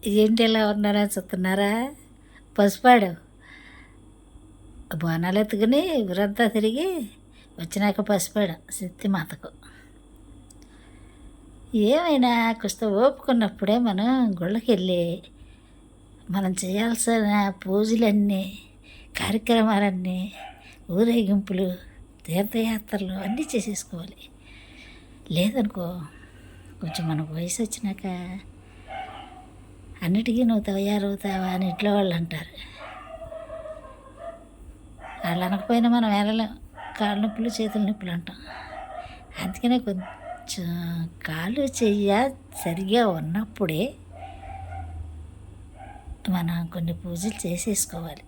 ఏంటి ఎలా ఉన్నారా చూస్తున్నారా? పసుపాడు బోనాలు ఎత్తుకుని ఊరంతా తిరిగి వచ్చినాక పసుపాడు మాతకు. ఏమైనా కొంత ఓపుకున్నప్పుడే మనం గుళ్ళకి వెళ్ళి మనం చేయాల్సిన పూజలన్నీ, కార్యక్రమాలన్నీ, ఊరేగింపులు, తీర్థయాత్రలు అన్నీ చేసేసుకోవాలి. లేదనుకో కొంచెం మనకు వయసు వచ్చినాక అన్నిటికీ నువ్వు తయారవుతావా అని ఇంట్లో వాళ్ళు అంటారు. వాళ్ళు అనకపోయినా మనం వెళ్ళలేం. కాళ్ళ నొప్పులు, చేతుల నొప్పులు అంటాం. అందుకనే కొంచెం కాళ్ళు చెయ్య సరిగా ఉన్నప్పుడే మనం కొన్ని పూజలు చేసేసుకోవాలి.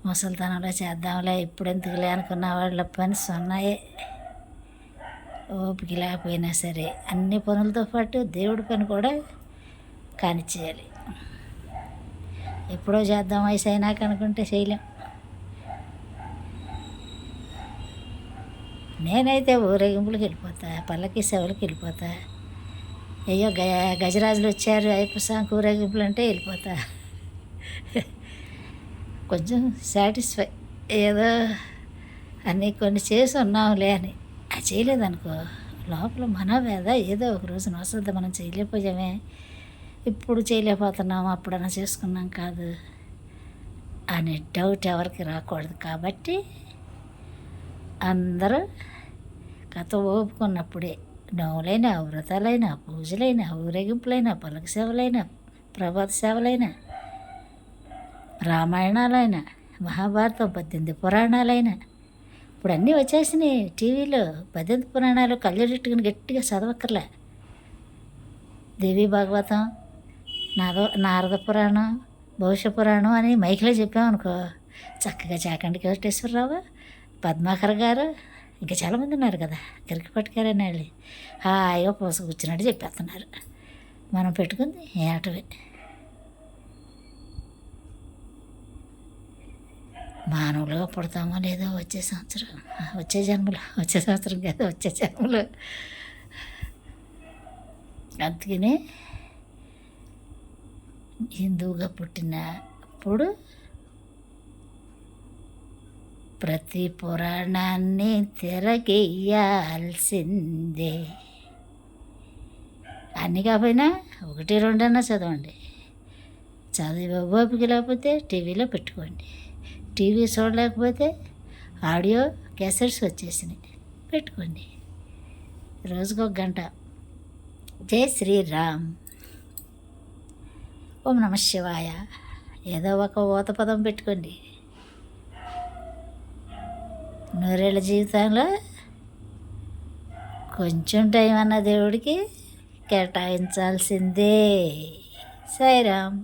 ముసలితనంలో చేద్దాంలే ఇప్పుడు ఎందుకులే అనుకున్న వాళ్ళ పని సున్నాయే. ఓపిక లేకపోయినా సరే అన్ని పనులతో పాటు దేవుడి పని కూడా కానిచ్చేయాలి. ఎప్పుడో చేద్దాం వయసు అయినాక అనుకుంటే చేయలేం. నేనైతే ఊరేగింపులకు వెళ్ళిపోతా, పల్లకి సేవలకు వెళ్ళిపోతా. అయ్యో గజరాజులు వచ్చారు అయిపోసాంకు ఊరేగింపులు అంటే వెళ్ళిపోతా. కొంచెం సాటిస్ఫై, ఏదో అన్నీ కొన్ని చేసి ఉన్నాంలే అని. అది చేయలేదనుకో లోపల మనోవేద ఏదో ఒక రోజున వస్తుంది. మనం చేయలేకపోయామే, ఇప్పుడు చేయలేకపోతున్నాము, అప్పుడన్నా చేసుకున్నాం కాదు అనే డౌట్ ఎవరికి రాకూడదు. కాబట్టి అందరూ కథ ఓపుకున్నప్పుడే నోవులైనా, వ్రతాలైనా, పూజలైనా, ఊరేగింపులైనా, పలక సేవలైనా, ప్రభాత సేవలైనా, రామాయణాలైనా, మహాభారతం, 18 పురాణాలైనా ఇప్పుడు అన్నీ వచ్చేసినాయి టీవీలో. 18 పురాణాలు కళ్ళెట్టుకుని గట్టిగా చదవక్కర్లే. దేవి భాగవతం, నారద పురాణం, భవిష్య పురాణం అని మైకిలో చెప్పామనుకో చక్కగా చాకండి కోటేశ్వరరావు, పద్మాకర్ గారు, ఇంకా చాలామంది ఉన్నారు కదా, గిరికపట్టి గారు అని వాళ్ళు హాయిగా పోసు కూర్చున్నట్టు చెప్పేస్తున్నారు. మనం పెట్టుకుంది ఏటవే. మానవులుగా పుడతామో లేదో వచ్చే సంవత్సరం కాదు వచ్చే జన్మలో. అందుకనే హిందువుగా పుట్టినప్పుడు ప్రతి పురాణాన్ని తిరగేయాల్సిందే. అన్నీ కాకపోయినా 1-2 చదవండి. చదివే ఓపిక లేకపోతే టీవీలో పెట్టుకోండి. టీవీ చూడలేకపోతే ఆడియో క్యాసెట్స్ వచ్చేసినాయి, పెట్టుకోండి. రోజుకు 1 గంట. జై శ్రీరామ్, ఓం నమ శివాయ, ఏదో ఒక ఊత పదం పెట్టుకోండి. నూరేళ్ళ జీవితంలో కొంచెం టైం అన్న దేవుడికి కేటాయించాల్సిందే. సాయిరామ్.